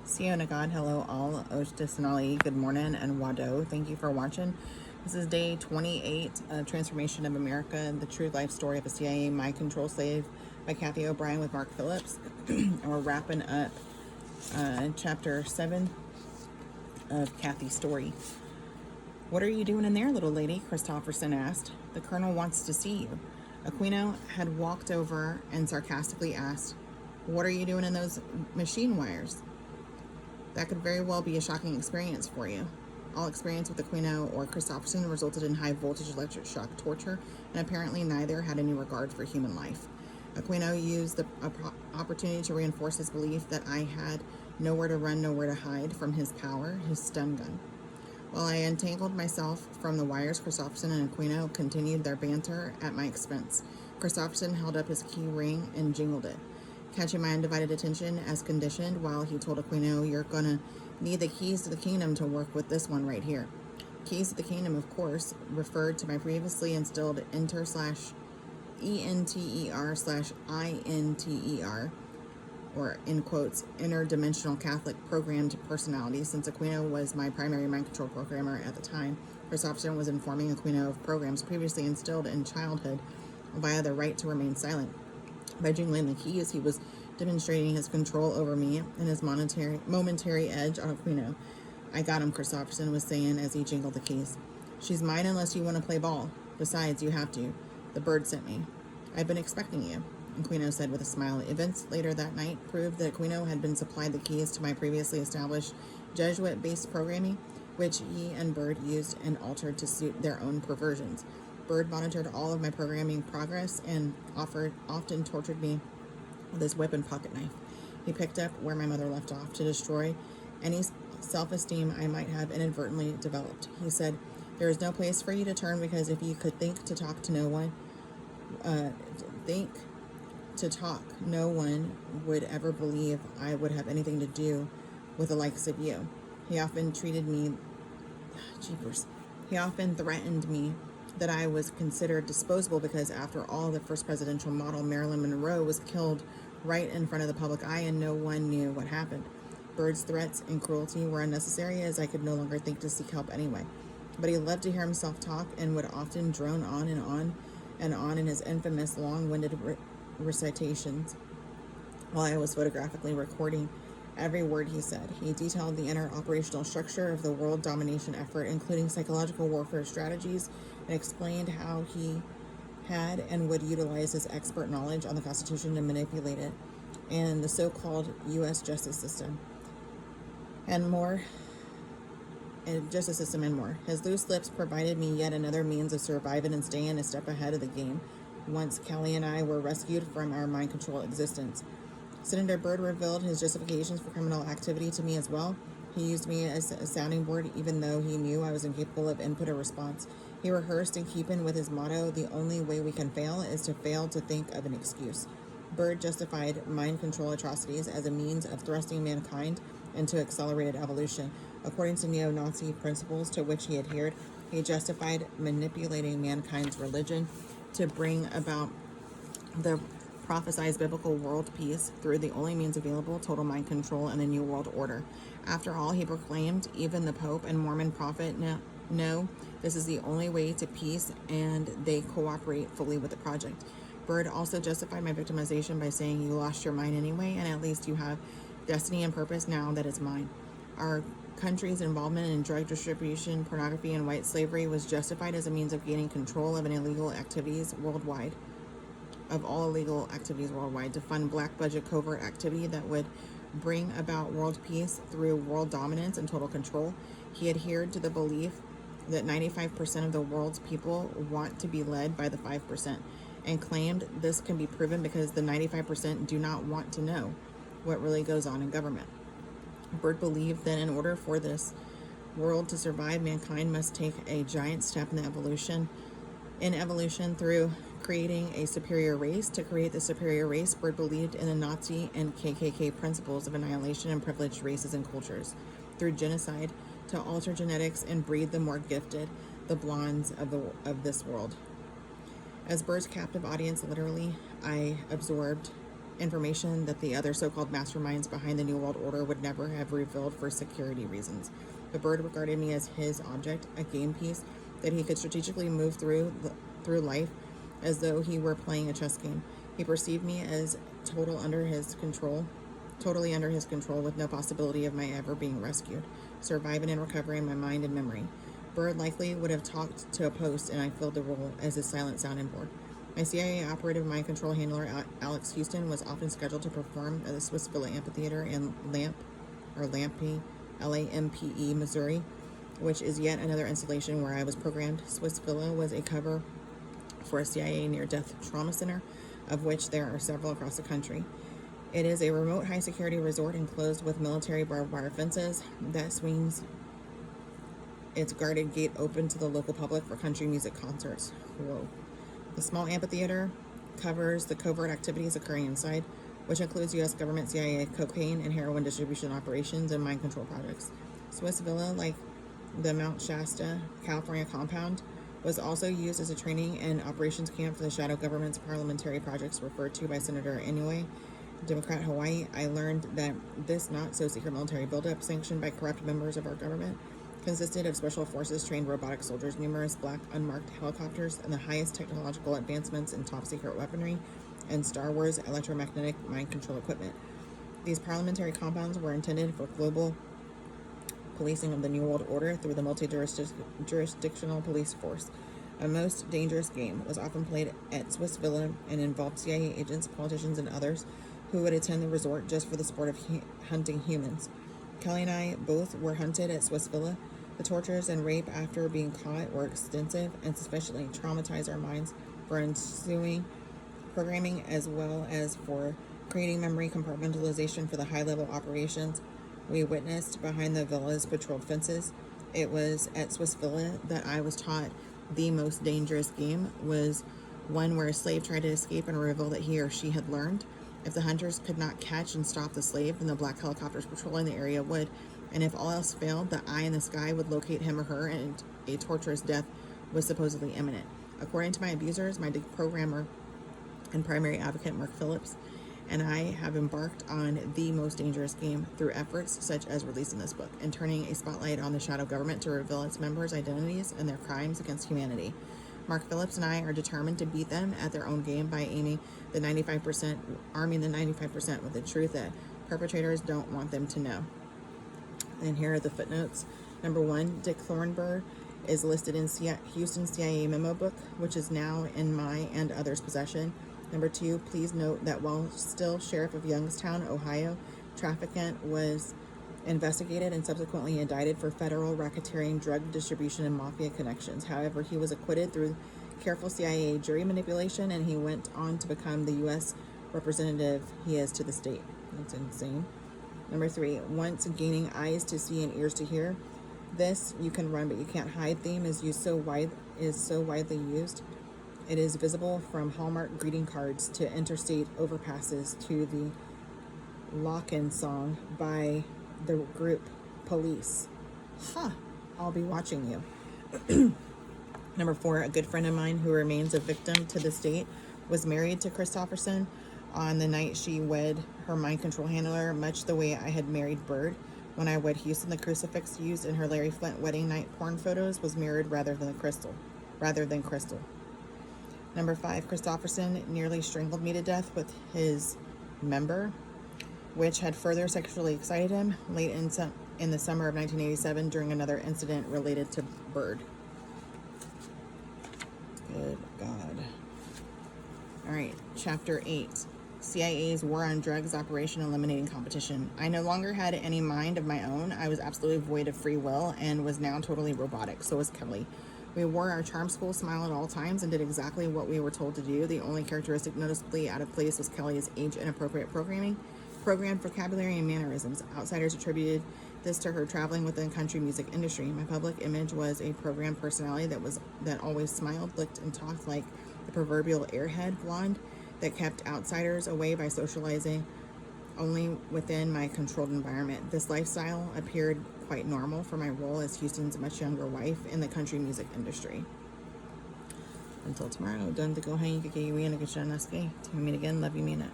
Sio Nagad, hello all, Oshtisanali, good morning, and Wado. Thank you for watching. This is day 28 of Transformation of America, the true life story of a CIA mind control slave by Kathy O'Brien with Mark Phillips. And we're wrapping up chapter 7 of Kathy's story. What are you doing in there, little lady? Christopherson asked. The colonel wants to see you. Aquino had walked over and sarcastically asked, what are you doing in those machine wires? That could very well be a shocking experience for you. All experience with Aquino or Christopherson resulted in high voltage electric shock torture, and apparently neither had any regard for human life. Aquino used the opportunity to reinforce his belief that I had nowhere to run, nowhere to hide from his power, his stun gun. While I untangled myself from the wires, Christopherson and Aquino continued their banter at my expense. Christopherson held up his key ring and jingled it, catching my undivided attention as conditioned, while he told Aquino, you're gonna need the keys to the kingdom to work with this one right here. Keys to the kingdom, of course, referred to my previously instilled enter/ENTER/INTER, or in quotes, interdimensional Catholic programmed personality. Since Aquino was my primary mind control programmer at the time, Christopherson was informing Aquino of programs previously instilled in childhood via the right to remain silent. By jingling the keys, he was demonstrating his control over me and his momentary edge on Aquino. I got him, Christopherson was saying as he jingled the keys. She's mine unless you want to play ball. Besides, you have to. The bird sent me. I've been expecting you, Aquino said with a smile. Events later that night proved that Aquino had been supplied the keys to my previously established Jesuit-based programming, which he and Bird used and altered to suit their own perversions. Bird monitored all of my programming progress and often tortured me with his whip and pocket knife. He picked up where my mother left off to destroy any self-esteem I might have inadvertently developed. He said, there is no place for you to turn, because if you could think to talk to no one, no one would ever believe I would have anything to do with the likes of you. He often threatened me that I was considered disposable because, after all, the first presidential model, Marilyn Monroe, was killed right in front of the public eye and no one knew what happened. Bird's threats and cruelty were unnecessary, as I could no longer think to seek help anyway. But he loved to hear himself talk and would often drone on and on and on in his infamous long-winded recitations while I was photographically recording every word he said. He detailed the inner operational structure of the world domination effort, including psychological warfare strategies, and explained how he had and would utilize his expert knowledge on the Constitution to manipulate it and the so-called U.S. justice system and more. His loose lips provided me yet another means of surviving and staying a step ahead of the game once Kelly and I were rescued from our mind control existence. Senator Byrd revealed his justifications for criminal activity to me as well. He used me as a sounding board, even though he knew I was incapable of input or response. He rehearsed in keeping with his motto, the only way we can fail is to fail to think of an excuse. Byrd justified mind control atrocities as a means of thrusting mankind into accelerated evolution. According to neo-Nazi principles to which he adhered, he justified manipulating mankind's religion to bring about the prophesied biblical world peace through the only means available, total mind control and the New World Order. After all, he proclaimed, even the Pope and Mormon prophet know this is the only way to peace, and they cooperate fully with the project. Byrd also justified my victimization by saying, you lost your mind anyway, and at least you have destiny and purpose now that is mine. Our country's involvement in drug distribution, pornography, and white slavery was justified as a means of gaining control of illegal activities worldwide. Of all illegal activities worldwide, to fund black budget covert activity that would bring about world peace through world dominance and total control. He adhered to the belief that 95% of the world's people want to be led by the 5%, and claimed this can be proven because the 95% do not want to know what really goes on in government. Byrd believed that in order for this world to survive, mankind must take a giant step in evolution through creating a superior race. To create the superior race, Byrd believed in the Nazi and KKK principles of annihilation and privileged races and cultures through genocide, to alter genetics and breed the more gifted, the blondes of this world. As Byrd's captive audience, literally, I absorbed information that the other so-called masterminds behind the New World Order would never have revealed for security reasons. The bird regarded me as his object, a game piece that he could strategically move through life as though he were playing a chess game. He perceived me as totally under his control, with no possibility of my ever being rescued, surviving and recovering my mind and memory. Bird likely would have talked to a post, and I filled the role as his silent sounding board. My CIA operative mind control handler, Alex Houston, was often scheduled to perform at the Swiss Villa Amphitheater in Lampe, Lampe, Missouri, which is yet another installation where I was programmed. Swiss Villa was a cover for a CIA near-death trauma center, of which there are several across the country. It is a remote high-security resort enclosed with military barbed wire fences that swings its guarded gate open to the local public for country music concerts. Whoa. The small amphitheater covers the covert activities occurring inside, which includes U.S. government, CIA, cocaine, and heroin distribution operations and mind control projects. Swiss Villa, like the Mount Shasta, California compound, was also used as a training and operations camp for the shadow government's parliamentary projects referred to by Senator Inouye, Democrat Hawaii. I learned that this not-so-secret military buildup, sanctioned by corrupt members of our government, consisted of special forces trained robotic soldiers, numerous black unmarked helicopters, and the highest technological advancements in top-secret weaponry and Star Wars electromagnetic mind control equipment. These parliamentary compounds were intended for global policing of the New World Order through the multi-jurisdictional police force. A most dangerous game was often played at Swiss Villa and involved CIA agents, politicians, and others who would attend the resort just for the sport of hunting humans. Kelly and I both were hunted at Swiss Villa. The tortures and rape after being caught were extensive and sufficiently traumatized our minds for ensuing programming, as well as for creating memory compartmentalization for the high-level operations we witnessed behind the villa's patrolled fences. It was at Swiss Villa that I was taught the most dangerous game was one where a slave tried to escape and reveal that he or she had learned. If the hunters could not catch and stop the slave, then the black helicopters patrolling the area would, and if all else failed, the eye in the sky would locate him or her, and a torturous death was supposedly imminent. According to my abusers, my deprogrammer and primary advocate, Mark Phillips, and I have embarked on the most dangerous game through efforts such as releasing this book and turning a spotlight on the shadow government to reveal its members' identities and their crimes against humanity. Mark Phillips and I are determined to beat them at their own game by arming the 95% with the truth that perpetrators don't want them to know. And here are the footnotes. Number 1, Dick Thornburg is listed in Houston CIA memo book, which is now in my and others' possession. Number 2, please note that while still Sheriff of Youngstown, Ohio, trafficant was investigated and subsequently indicted for federal racketeering, drug distribution, and mafia connections. However, he was acquitted through careful CIA jury manipulation, and he went on to become the U.S. representative he is to the state. That's insane. Number 3, once gaining eyes to see and ears to hear, this "you can run but you can't hide" theme is so widely used. It is visible from Hallmark greeting cards to interstate overpasses to the lock-in song by the group Police. I'll be watching you. Number 4, a good friend of mine who remains a victim to this date was married to Christopherson on the night she wed her mind control handler, much the way I had married Bird. When I wed Houston, the crucifix used in her Larry Flint wedding night porn photos was mirrored rather than crystal. Number 5, Christopherson nearly strangled me to death with his member, which had further sexually excited him late in the summer of 1987 during another incident related to Bird. Good God. All right, Chapter 8. CIA's War on Drugs Operation Eliminating Competition. I no longer had any mind of my own. I was absolutely void of free will and was now totally robotic. So was Kelly. We wore our charm school smile at all times and did exactly what we were told to do. The only characteristic noticeably out of place was Kelly's age-inappropriate programmed vocabulary and mannerisms. Outsiders attributed this to her traveling within the country music industry. My public image was a programmed personality that always smiled, looked, and talked like the proverbial airhead blonde that kept outsiders away by socializing only within my controlled environment. This lifestyle appeared quite normal for my role as Houston's much younger wife in the country music industry. Until tomorrow, don't go hang, get you in a good show, till we meet again. Love you, mean it.